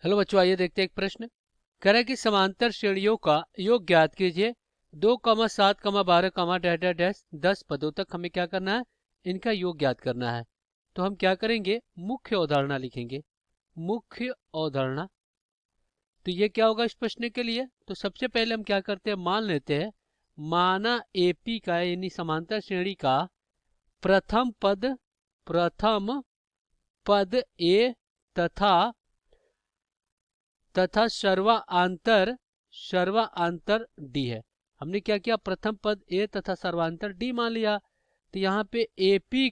Hello बच्चों, आइए देखते हैं एक प्रश्न। कह रहा है कि समांतर श्रेणियों का योग ज्ञात कीजिए। 2, 7, 12, डैश 10 पदों तक हमें क्या करना है, इनका योग ज्ञात करना है। तो हम क्या करेंगे, मुख्य अवधारणा लिखेंगे। मुख्य अवधारणा, तो ये क्या होगा इस प्रश्न के लिए। तो सबसे पहले हम क्या करते हैं, मान लेते हैं माना एपी का यानी समांतर श्रेणी का प्रथम पद ए तथा सर्वांतर डी है। हमने क्या किया, प्रथम पद ए तथा सर्वांतर डी मान लिया। तो यहाँ पे एपी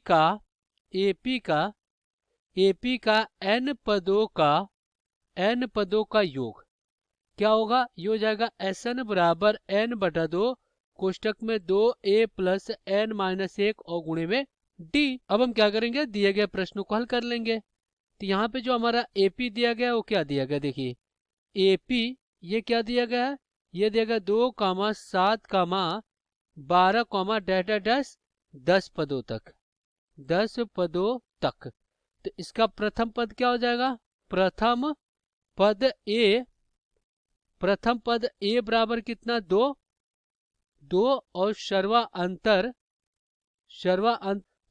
का एन पदों का योग क्या होगा, ये हो जाएगा एस एन बराबर एन बटा 2 कोष्टक में 2a प्लस एन माइनस 1 और गुणे में डी। अब हम क्या करेंगे, दिए गए प्रश्न को हल कर लेंगे। तो यहाँ पे जो हमारा एपी दिया गया है वो क्या दिया गया, देखिए एपी ये क्या दिया गया है, ये दिया गया 2, 7, 12, डैश 10 पदों तक, 10 पदों तक। तो इसका प्रथम पद क्या हो जाएगा, प्रथम पद ए बराबर कितना, 2 और सर्वांतर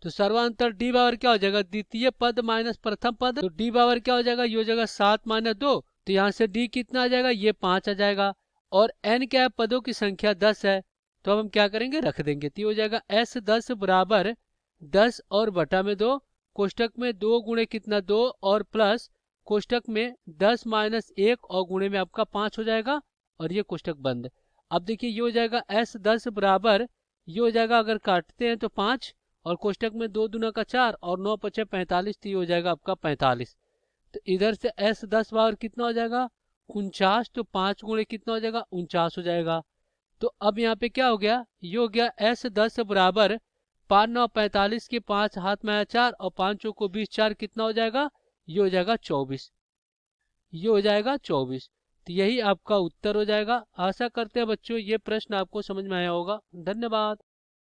तो सर्वांतर डी बराबर क्या हो जाएगा, द्वितीय पद माइनस प्रथम पद। तो डी बराबर क्या हो जाएगा, ये हो जाएगा 7-2। तो यहाँ से डी कितना आ जाएगा, ये 5 आ जाएगा। और एन क्या है, पदों की संख्या 10 है। तो हम क्या करेंगे, रख देंगे। तो ये हो जाएगा S10 बराबर 10 और बटा में 2 कोष्टक में 2 गुणे कितना 2 और प्लस कोष्टक में 10 माइनस 1 और गुणे में आपका 5 हो जाएगा और ये कोष्टक बंद। अब देखिए ये हो जाएगा S10 बराबर, ये हो जाएगा अगर काटते हैं तो 5 और कोष्टक में 2 दूना का 4 और 9 पचे 45। तो ये हो जाएगा आपका 45। तो इधर से S10 बराबर कितना हो जाएगा, 49। तो 5 गुणे कितना हो जाएगा, 49 हो जाएगा। तो अब यहाँ पे क्या हो गया, ये हो गया S10 बराबर 5×9 = 45 के 5 हाथ में आया 4 और 5 चौको 20, 4 कितना हो जाएगा, ये हो जाएगा 24। ये हो जाएगा 24। तो यही आपका उत्तर हो जाएगा। आशा करते हैं बच्चों ये प्रश्न आपको समझ में आया होगा। धन्यवाद।